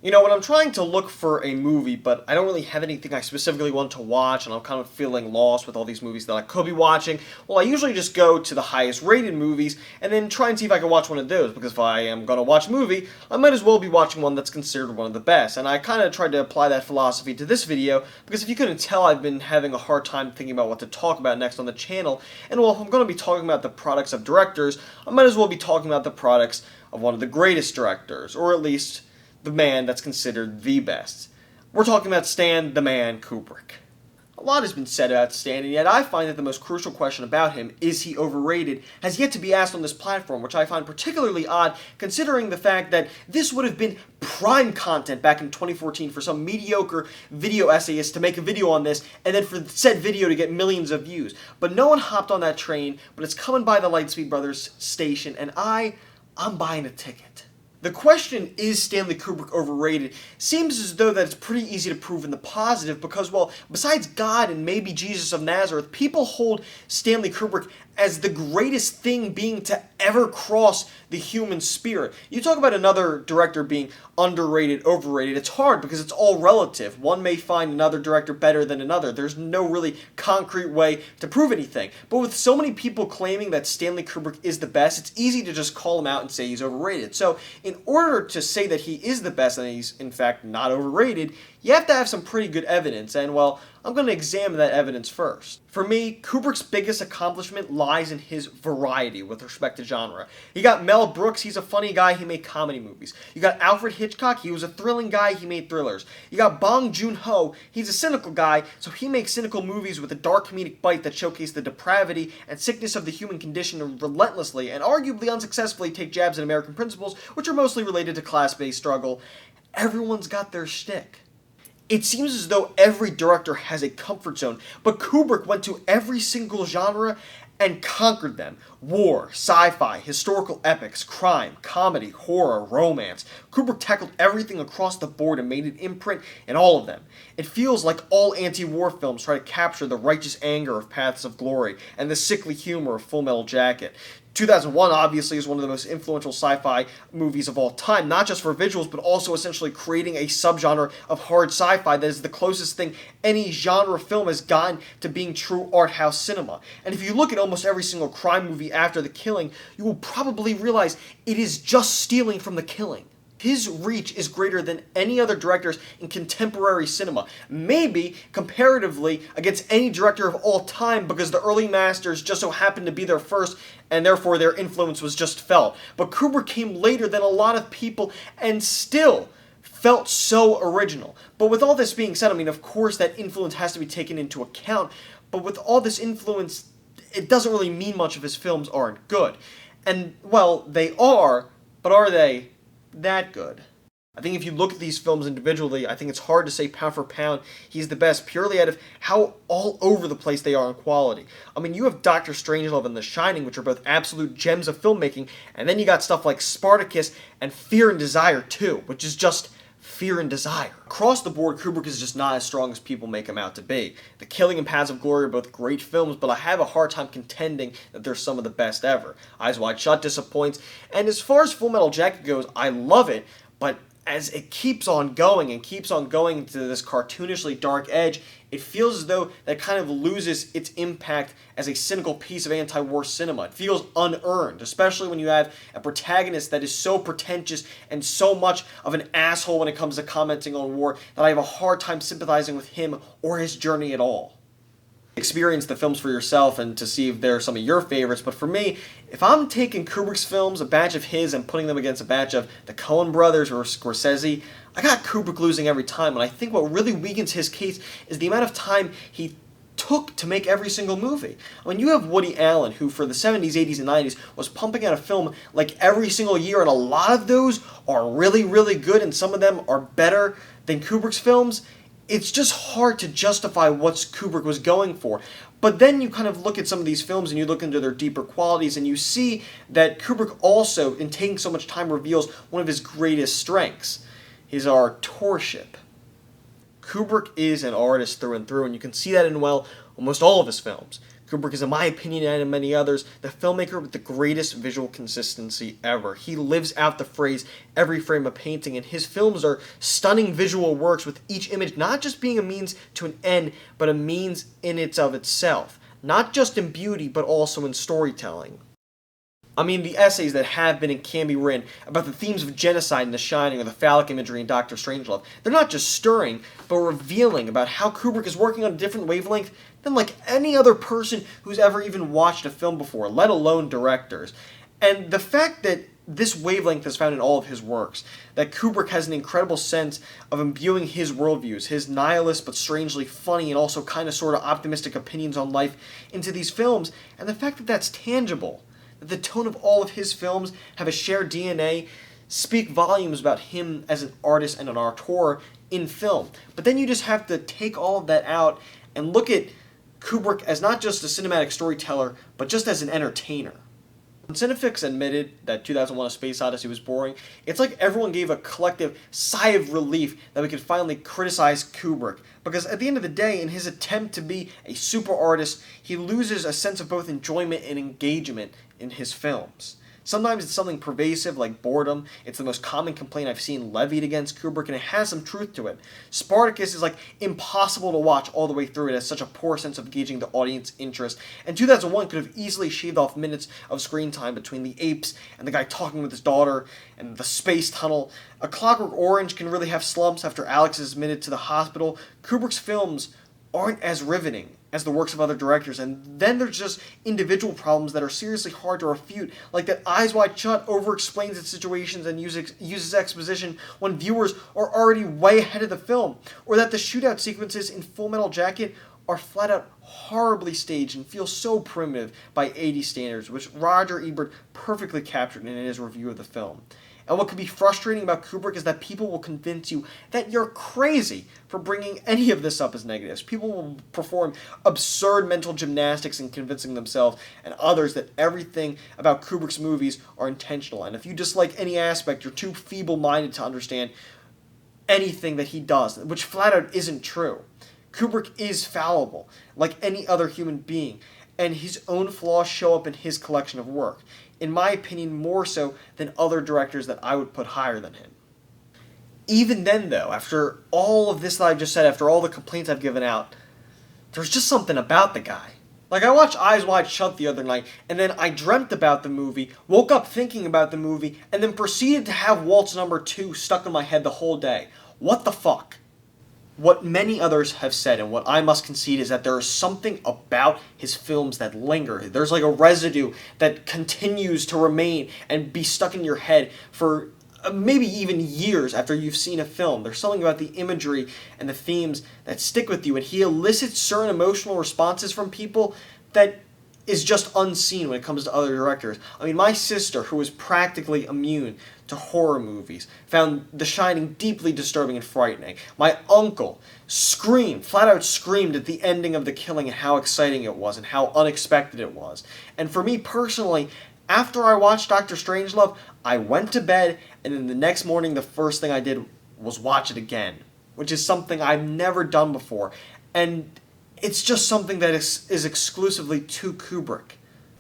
You know, when I'm trying to look for a movie, but I don't really have anything I specifically want to watch, and I'm kind of feeling lost with all these movies that I could be watching, well, I usually just go to the highest rated movies, and then try and see if I can watch one of those, because if I am going to watch a movie, I might as well be watching one that's considered one of the best, and I kind of tried to apply that philosophy to this video, because if you couldn't tell, I've been having a hard time thinking about what to talk about next on the channel, and well, if I'm going to be talking about the products of directors, I might as well be talking about the products of one of the greatest directors, or at least the man that's considered the best. We're talking about Stan the Man Kubrick. A lot has been said about Stan, and yet I find that the most crucial question about him, is he overrated, has yet to be asked on this platform, which I find particularly odd considering the fact that this would have been prime content back in 2014 for some mediocre video essayist to make a video on this, and then for said video to get millions of views. But no one hopped on that train, but it's coming by the Lightspeed Brothers station, and I'm buying a ticket. The question, is Stanley Kubrick overrated, seems as though that it's pretty easy to prove in the positive because, well, besides God and maybe Jesus of Nazareth, people hold Stanley Kubrick as the greatest thing being to ever cross the human spirit. You talk about another director being underrated, overrated, it's hard because it's all relative. One may find another director better than another. There's no really concrete way to prove anything. But with so many people claiming that Stanley Kubrick is the best, it's easy to just call him out and say he's overrated. So in order to say that he is the best and he's in fact not overrated, you have to have some pretty good evidence, and well, I'm going to examine that evidence first. For me, Kubrick's biggest accomplishment lies in his variety with respect to genre. You got Mel Brooks, he's a funny guy, he made comedy movies. You got Alfred Hitchcock, he was a thrilling guy, he made thrillers. You got Bong Joon-ho, he's a cynical guy, so he makes cynical movies with a dark comedic bite that showcase the depravity and sickness of the human condition and relentlessly and arguably unsuccessfully take jabs at American principles, which are mostly related to class-based struggle. Everyone's got their shtick. It seems as though every director has a comfort zone, but Kubrick went to every single genre and conquered them. War, sci-fi, historical epics, crime, comedy, horror, romance. Kubrick tackled everything across the board and made an imprint in all of them. It feels like all anti-war films try to capture the righteous anger of Paths of Glory and the sickly humor of Full Metal Jacket. 2001 obviously is one of the most influential sci-fi movies of all time, not just for visuals, but also essentially creating a subgenre of hard sci-fi that is the closest thing any genre film has gotten to being true art house cinema. And if you look at almost every single crime movie after The Killing, you will probably realize it is just stealing from The Killing. His reach is greater than any other directors in contemporary cinema, maybe comparatively against any director of all time because the early masters just so happened to be there first and therefore their influence was just felt. But Kubrick came later than a lot of people and still felt so original. But with all this being said, I mean, of course that influence has to be taken into account, but with all this influence, it doesn't really mean much if his films aren't good. And, well, they are, but are they that good? I think if you look at these films individually, I think it's hard to say pound for pound he's the best purely out of how all over the place they are in quality. I mean, you have Dr. Strangelove and The Shining, which are both absolute gems of filmmaking, and then you got stuff like Spartacus and Fear and Desire 2, which is just Fear and Desire. Across the board, Kubrick is just not as strong as people make him out to be. The Killing and Paths of Glory are both great films, but I have a hard time contending that they're some of the best ever. Eyes Wide Shut disappoints, and as far as Full Metal Jacket goes, I love it, but as it keeps on going and keeps on going to this cartoonishly dark edge, it feels as though that kind of loses its impact as a cynical piece of anti-war cinema. It feels unearned, especially when you have a protagonist that is so pretentious and so much of an asshole when it comes to commenting on war that I have a hard time sympathizing with him or his journey at all. Experience the films for yourself and to see if they're some of your favorites, but for me, if I'm taking Kubrick's films, a batch of his, and putting them against a batch of the Coen brothers or Scorsese, I got Kubrick losing every time, and I think what really weakens his case is the amount of time he took to make every single movie. I mean, you have Woody Allen, who for the 70s, 80s, and 90s was pumping out a film like every single year, and a lot of those are really, really good, and some of them are better than Kubrick's films. It's just hard to justify what Kubrick was going for. But then you kind of look at some of these films and you look into their deeper qualities and you see that Kubrick also, in taking so much time, reveals one of his greatest strengths, his authorship. Kubrick is an artist through and through, and you can see that in, well, almost all of his films. Kubrick is, in my opinion and in many others, the filmmaker with the greatest visual consistency ever. He lives out the phrase, every frame a painting, and his films are stunning visual works with each image not just being a means to an end, but a means in its of itself. Not just in beauty, but also in storytelling. I mean, the essays that have been and can be written about the themes of genocide in The Shining or the phallic imagery in Dr. Strangelove, they're not just stirring, but revealing about how Kubrick is working on a different wavelength than like any other person who's ever even watched a film before, let alone directors. And the fact that this wavelength is found in all of his works, that Kubrick has an incredible sense of imbuing his worldviews, his nihilist but strangely funny and also kind of sort of optimistic opinions on life into these films, and the fact that that's tangible, that the tone of all of his films have a shared DNA, speak volumes about him as an artist and an auteur in film. But then you just have to take all of that out and look at Kubrick as not just a cinematic storyteller, but just as an entertainer. When Cinefix admitted that 2001: A Space Odyssey was boring, it's like everyone gave a collective sigh of relief that we could finally criticize Kubrick. Because at the end of the day, in his attempt to be a super artist, he loses a sense of both enjoyment and engagement in his films. Sometimes it's something pervasive like boredom. It's the most common complaint I've seen levied against Kubrick, and it has some truth to it. Spartacus is like impossible to watch all the way through. It has such a poor sense of gauging the audience interest. And 2001 could have easily shaved off minutes of screen time between the apes and the guy talking with his daughter and the space tunnel. A Clockwork Orange can really have slumps after Alex is admitted to the hospital. Kubrick's films aren't as riveting as the works of other directors, and then there's just individual problems that are seriously hard to refute, like that Eyes Wide Shut over-explains its situations and uses exposition when viewers are already way ahead of the film, or that the shootout sequences in Full Metal Jacket are flat-out horribly staged and feel so primitive by 80 standards, which Roger Ebert perfectly captured in his review of the film. And what can be frustrating about Kubrick is that people will convince you that you're crazy for bringing any of this up as negatives. People will perform absurd mental gymnastics in convincing themselves and others that everything about Kubrick's movies are intentional. And if you dislike any aspect, you're too feeble-minded to understand anything that he does, which flat out isn't true. Kubrick is fallible, like any other human being, and his own flaws show up in his collection of work. In my opinion, more so than other directors that I would put higher than him. Even then, though, after all of this that I've just said, after all the complaints I've given out, there's just something about the guy. Like, I watched Eyes Wide Shut the other night, and then I dreamt about the movie, woke up thinking about the movie, and then proceeded to have Waltz Number 2 stuck in my head the whole day. What the fuck? What many others have said, and what I must concede, is that there is something about his films that linger. There's like a residue that continues to remain and be stuck in your head for maybe even years after you've seen a film. There's something about the imagery and the themes that stick with you, and he elicits certain emotional responses from people that is just unseen when it comes to other directors. I mean, my sister, who is practically immune to horror movies, found The Shining deeply disturbing and frightening. My uncle flat out screamed at the ending of The Killing and how exciting it was and how unexpected it was. And for me personally, after I watched Dr. Strangelove, I went to bed, and then the next morning the first thing I did was watch it again, which is something I've never done before. And it's just something that is exclusively to Kubrick.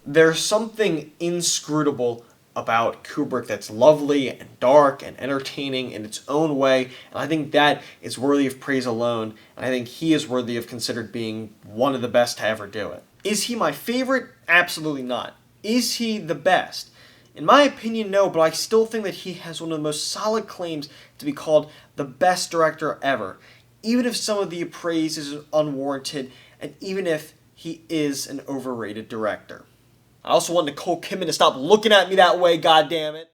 There's something inscrutable about Kubrick that's lovely and dark and entertaining in its own way, and I think that is worthy of praise alone, and I think he is worthy of considered being one of the best to ever do it. Is he my favorite? Absolutely not. Is he the best? In my opinion, no, but I still think that he has one of the most solid claims to be called the best director ever, even if some of the praise is unwarranted, and even if he is an overrated director. I also want Nicole Kidman to stop looking at me that way, goddammit.